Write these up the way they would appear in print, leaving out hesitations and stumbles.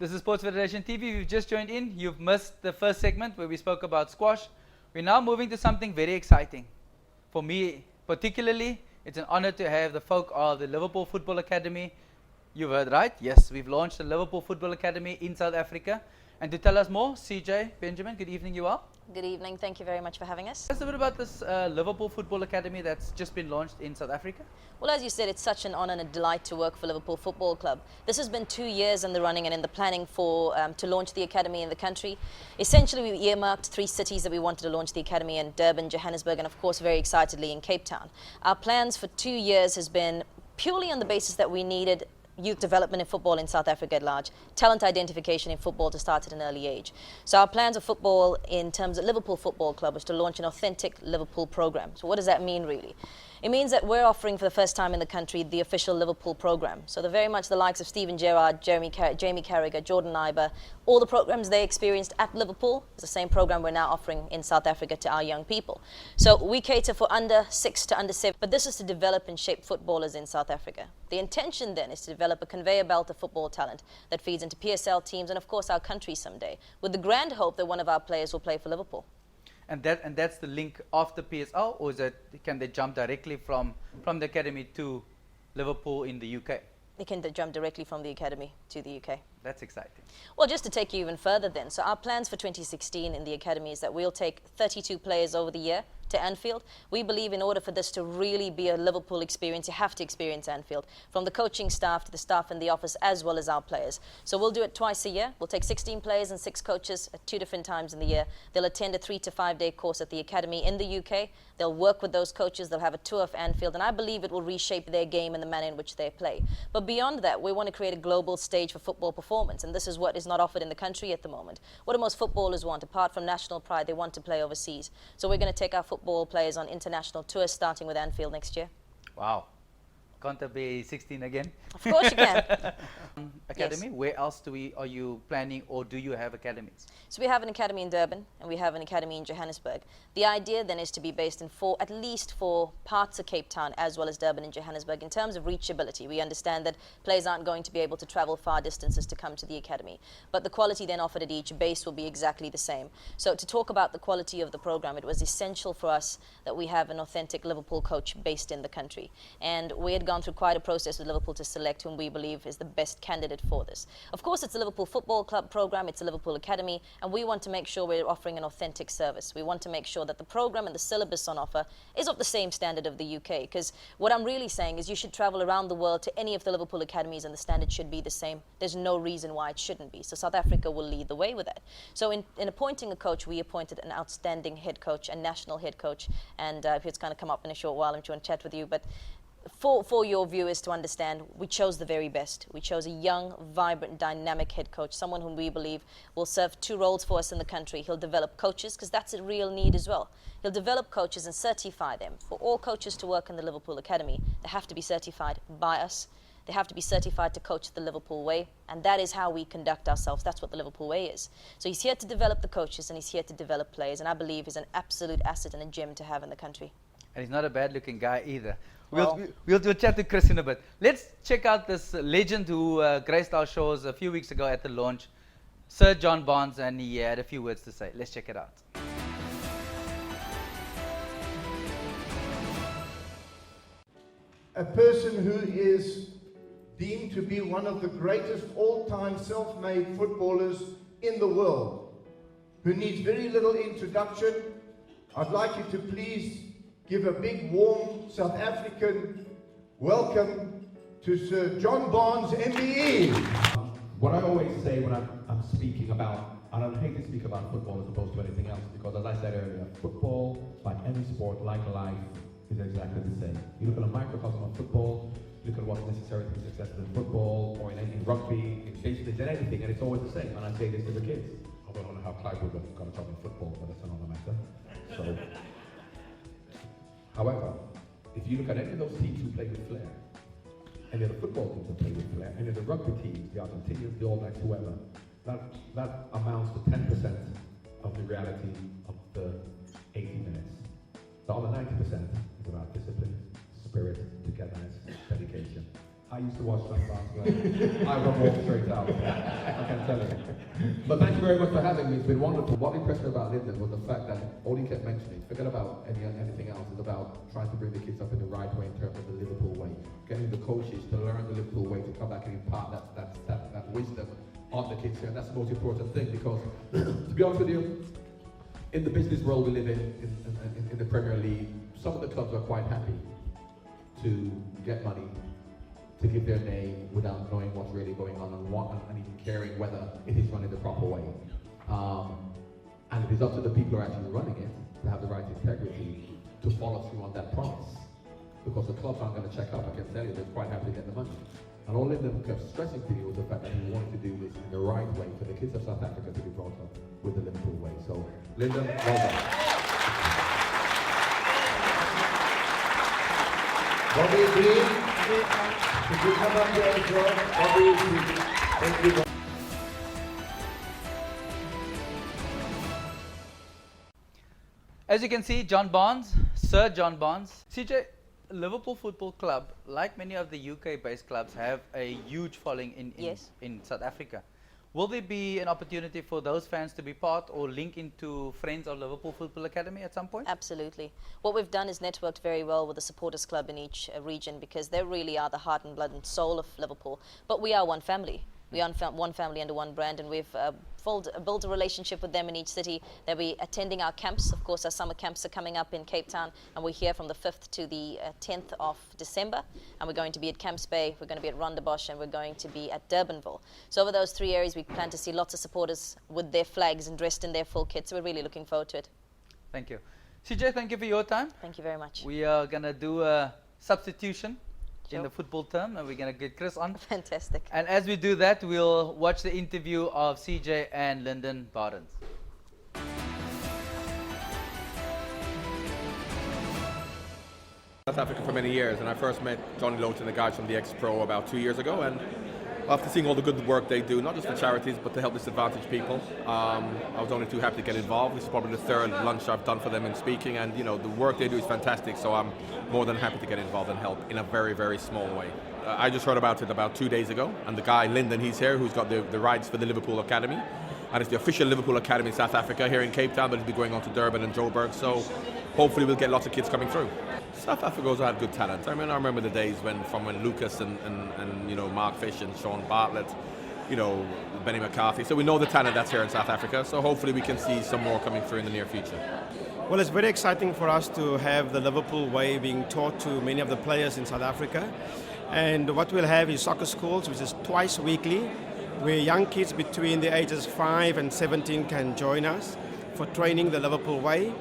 This is Sports Federation TV. If you've just joined in, you've missed the first segment where we spoke about squash. We're now moving to something very exciting. For me, particularly, it's an honor to have the folk of the Liverpool Football Academy. You've heard right. Yes, we've launched the Liverpool Football Academy in South Africa. And to tell us more, CJ Benjamin, good evening, you are. Good evening. Thank you very much for having us. Tell us a bit about this Liverpool Football Academy that's just been launched in South Africa. Well, as you said, it's such an honor and a delight to work for Liverpool Football Club. This has been 2 years in the running and in the planning for to launch the academy in the country. Essentially, we earmarked 3 cities that we wanted to launch the academy in: Durban, Johannesburg, and of course, very excitedly, in Cape Town. Our plans for 2 years has been purely on the basis that we needed youth development in football in South Africa at large, talent identification in football to start at an early age. So our plans of football in terms of Liverpool Football Club was to launch an authentic Liverpool program. So what does that mean really? It means that we're offering for the first time in the country the official Liverpool program. So they're very much the likes of Steven Gerrard, Jamie Carragher, Jordan Iber, all the programs they experienced at Liverpool is the same program we're now offering in South Africa to our young people. So we cater for under 6 to under 7, but this is to develop and shape footballers in South Africa. The intention then is to develop a conveyor belt of football talent that feeds into PSL teams and of course our country someday, with the grand hope that one of our players will play for Liverpool. And that's the link after PSL, or can they jump directly from the academy to Liverpool in the UK? They can jump directly from the academy to the UK. That's exciting. Well, just to take you even further then, so our plans for 2016 in the academy is that we'll take 32 players over the year to Anfield. We believe in order for this to really be a Liverpool experience, you have to experience Anfield, from the coaching staff to the staff in the office as well as our players. So we'll do it twice a year. We'll take 16 players and 6 coaches at 2 different times in the year. They'll attend a 3 to 5 day course at the academy in the UK. They'll work with those coaches. They'll have a tour of Anfield, and I believe it will reshape their game and the manner in which they play. But beyond that, we want to create a global stage for football performance, and this is what is not offered in the country at the moment. What do most footballers want? Apart from national pride, they want to play overseas. So we're going to take our football players on international tours, starting with Anfield next year. Wow. Can't I be 16 again? Of course you can. Academy, Yes. where else are you planning, or do you have academies? So we have an academy in Durban and we have an academy in Johannesburg. The idea then is to be based in at least 4 parts of Cape Town as well as Durban and Johannesburg. In terms of reachability, we understand that players aren't going to be able to travel far distances to come to the academy, but the quality then offered at each base will be exactly the same. So to talk about the quality of the program, it was essential for us that we have an authentic Liverpool coach based in the country, and we had gone through quite a process with Liverpool to select whom we believe is the best candidate for this. Of course, it's a Liverpool Football Club program, it's a Liverpool Academy, and we want to make sure we're offering an authentic service. We want to make sure that the program and the syllabus on offer is of the same standard of the UK, because what I'm really saying is you should travel around the world to any of the Liverpool academies and the standard should be the same. There's no reason why it shouldn't be. So South Africa will lead the way with that. So in appointing a coach, we appointed an outstanding head coach, a national head coach, and it's going to come up in a short while. I'm going to chat with you, but for your viewers to understand, we chose the very best. We chose a young, vibrant, dynamic head coach, someone whom we believe will serve 2 roles for us in the country. He'll develop coaches, because that's a real need as well. He'll develop coaches and certify them. For all coaches to work in the Liverpool Academy, they have to be certified by us. They have to be certified to coach the Liverpool way, and that is how we conduct ourselves. That's what the Liverpool way is. So he's here to develop the coaches, and he's here to develop players, and I believe he's an absolute asset and a gem to have in the country. And he's not a bad-looking guy either. Well, We'll chat to Chris in a bit. Let's check out this legend who graced our shores a few weeks ago at the launch, Sir John Barnes, and he had a few words to say. Let's check it out. A person who is deemed to be one of the greatest all-time self-made footballers in the world, who needs very little introduction. I'd like you to please give a big, warm South African welcome to Sir John Barnes, MBE. What I always say when I'm speaking about, and I hate to speak about football as opposed to anything else, because as I said earlier, football, like any sport, like life, is exactly the same. You look at a microcosm of football, look at what's necessary to be successful in football, or in rugby, in business, in anything, and it's always the same. And I say this to the kids. I don't know how Clive would have got a job in football, but that's another matter. So, however, if you look at any of those teams who play with flair, any of the football teams that play with flair, any of the rugby teams, the Argentinians, the All Blacks, whoever, that amounts to 10% of the reality of the 80 minutes. The other 90% is about discipline, spirit, togetherness, dedication. I used to watch that play. I would walk straight out. I can tell you. But thank you very much for having me. It's been wonderful. What impressed me about Lyndon was the fact that all he kept mentioning, forget about anything else, is about trying to bring the kids up in the right way in terms of the Liverpool way. Getting the coaches to learn the Liverpool way, to come back and impart that wisdom on the kids here. And that's the most important thing, because to be honest with you, in the business world we live in the Premier League, some of the clubs are quite happy to get money, to give their name without knowing what's really going on and even caring whether it is run in the proper way. And it is up to the people who are actually running it to have the right integrity to follow through on that promise. Because the clubs aren't going to check up, I can tell you, they're quite happy to get the money. And all Lyndon kept stressing to you was the fact that he wanted to do this in the right way for the kids of South Africa to be brought up with the Liverpool way. So, Lyndon, well done. Bobby Green, could you come up here as well? Bobby Green. Thank you. As you can see, John Barnes, Sir John Barnes. CJ, Liverpool Football Club, like many of the UK-based clubs, have a huge following in South Africa. Will there be an opportunity for those fans to be part or link into Friends of Liverpool Football Academy at some point? Absolutely. What we've done is networked very well with the supporters club in each region, because they really are the heart and blood and soul of Liverpool. But we are one family. We are one family under one brand, and we've built a relationship with them in each city. They'll be attending our camps. Of course, our summer camps are coming up in Cape Town, and we're here from the 5th to the 10th of December. And we're going to be at Camps Bay, we're going to be at Rondebosch, and we're going to be at Durbanville. So over those 3 areas, we plan to see lots of supporters with their flags and dressed in their full kit. So we're really looking forward to it. Thank you. CJ, thank you for your time. Thank you very much. We are going to do a substitution in the football term, and we're going to get Chris on. Fantastic. And as we do that, we'll watch the interview of CJ and Lyndon Barnes. South Africa for many years, and I first met Johnny Loach and the guys from the X-Pro about 2 years ago, and after seeing all the good work they do, not just for charities, but to help disadvantaged people, I was only too happy to get involved. This is probably the third lunch I've done for them in speaking, and you know, the work they do is fantastic, so I'm more than happy to get involved and help in a very, very small way. I just heard about it about 2 days ago, and the guy, Lyndon, he's here, who's got the rights for the Liverpool Academy, and it's the official Liverpool Academy in South Africa, here in Cape Town, but it'll be going on to Durban and Joburg, so hopefully we'll get lots of kids coming through. South Africa also had good talent. I mean, I remember the days when Lucas and you know, Mark Fish and Sean Bartlett, you know, Benny McCarthy. So we know the talent that's here in South Africa. So hopefully we can see some more coming through in the near future. Well, it's very exciting for us to have the Liverpool way being taught to many of the players in South Africa. And what we'll have is soccer schools, which is twice weekly, where young kids between the ages 5 and 17 can join us for training the Liverpool way.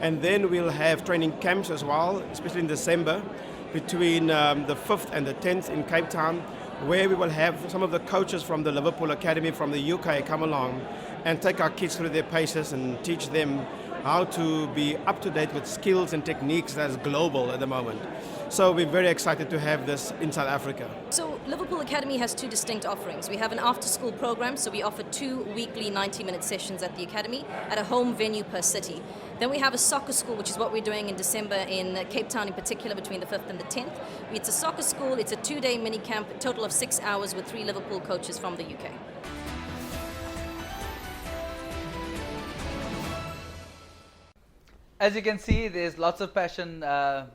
And then we'll have training camps as well, especially in December, between the 5th and the 10th in Cape Town, where we will have some of the coaches from the Liverpool Academy from the UK come along and take our kids through their paces and teach them how to be up to date with skills and techniques that's global at the moment. So we're very excited to have this in South Africa. So Liverpool Academy has two distinct offerings. We have an after-school program, so we offer 2 weekly 90-minute sessions at the Academy at a home venue per city. Then we have a soccer school, which is what we're doing in December in Cape Town in particular, between the 5th and the 10th. It's a soccer school, it's a 2-day mini camp, a total of 6 hours with 3 Liverpool coaches from the UK. As you can see, there's lots of passion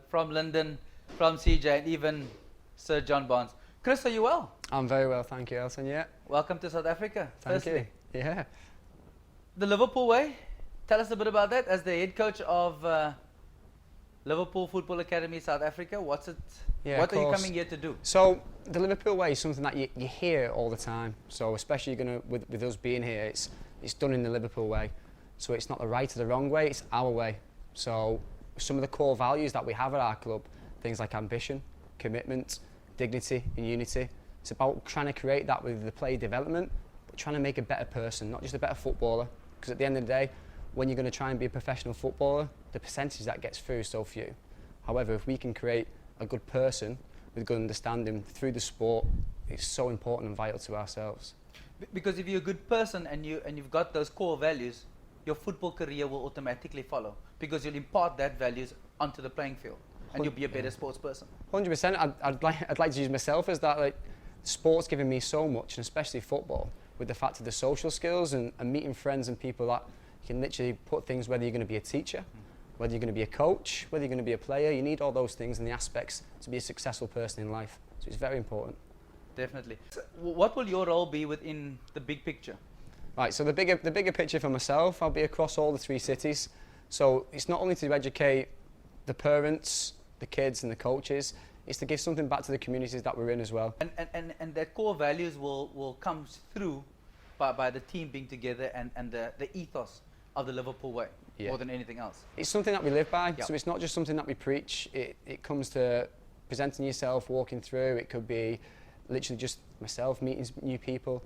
from Lyndon, from CJ, and even Sir John Barnes. Chris, are you well? I'm very well, thank you, Elton, yeah. Welcome to South Africa, Thank firstly. you. Yeah. The Liverpool way, tell us a bit about that. As the head coach of Liverpool Football Academy South Africa, what are you coming here to do? So, the Liverpool way is something that you hear all the time. So, especially with us being here, it's done in the Liverpool way. So, it's not the right or the wrong way, it's our way. So, some of the core values that we have at our club, things like ambition, commitment, dignity and unity. It's about trying to create that with the player development, but trying to make a better person, not just a better footballer. Because at the end of the day, when you're going to try and be a professional footballer, the percentage that gets through is so few. However, if we can create a good person with good understanding through the sport, it's so important and vital to ourselves. Because if you're a good person and you've got those core values, your football career will automatically follow, because you'll impart that values onto the playing field. and you'll be a better sports person. 100%. I'd like to use myself as that. Like, sport's given me so much, and especially football, with the fact of the social skills and meeting friends and people that you can literally put things, whether you're going to be a teacher, whether you're going to be a coach, whether you're going to be a player. You need all those things and the aspects to be a successful person in life. So it's very important. Definitely. So what will your role be within the big picture? Right, so the bigger picture for myself, I'll be across all the 3 cities. So it's not only to educate the parents, the kids and the coaches, it's to give something back to the communities that we're in as well. And that core values will come through by the team being together and the ethos of the Liverpool way, more than anything else. It's something that we live by, Yep. so it's not just something that we preach. It comes to presenting yourself, walking through. It could be literally just myself meeting new people,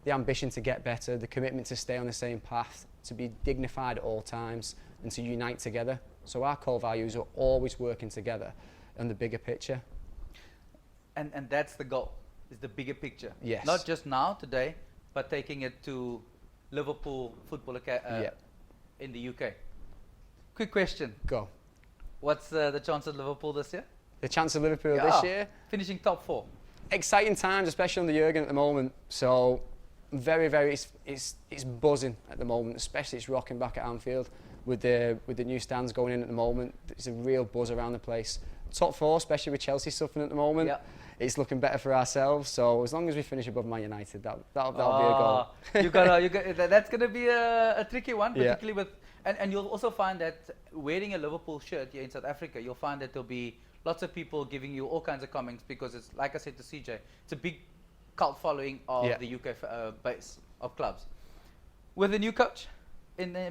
the ambition to get better, the commitment to stay on the same path, to be dignified at all times and to unite together. So our core values are always working together on the bigger picture. And that's the goal, is the bigger picture. Yes. Not just now, today, but taking it to Liverpool Football in the UK. Quick question. Go. What's the chance of Liverpool this year? The chance of Liverpool this year? Finishing top 4. Exciting times, especially under Jurgen at the moment. So very, it's buzzing at the moment, especially it's rocking back at Anfield with the new stands going in at the moment. There's a real buzz around the place. Top 4, especially with Chelsea suffering at the moment. Yep. It's looking better for ourselves. So as long as we finish above Man United, that'll be a goal. That's going to be a tricky one, particularly with, and you'll also find that wearing a Liverpool shirt here in South Africa, you'll find that there'll be lots of people giving you all kinds of comments because it's, like I said to CJ, it's a big cult following of the UK base of clubs. With the new coach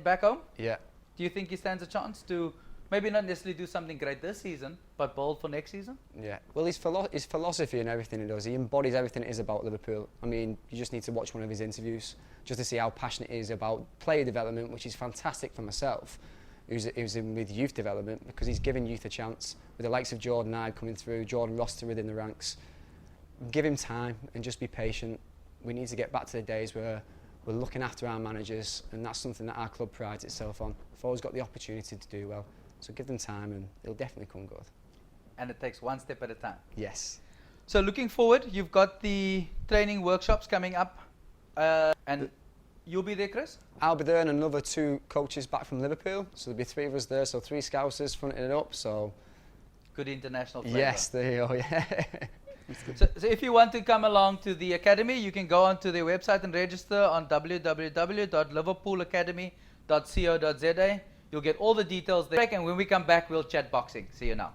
back home, do you think he stands a chance to maybe not necessarily do something great this season, but bold for next season? Yeah, well, his philosophy and everything he does, he embodies everything it is about Liverpool. I mean, you just need to watch one of his interviews just to see how passionate he is about player development, which is fantastic for myself, who's in with youth development, because he's giving youth a chance, with the likes of Jordan Ibe coming through, Jordan Roster within the ranks. Give him time and just be patient. We need to get back to the days where we're looking after our managers, and that's something that our club prides itself on. We've always got the opportunity to do well. So give them time and it'll definitely come good. And it takes one step at a time. Yes. So looking forward, you've got the training workshops coming up, and you'll be there, Chris? I'll be there and another 2 coaches back from Liverpool. So there'll be 3 of us there, so 3 Scousers fronting it up. So good international flavor. yes, there you go, yeah. So if you want to come along to the academy, you can go onto their website and register on www.liverpoolacademy.co.za. You'll get all the details there. And when we come back, we'll chat boxing. See you now.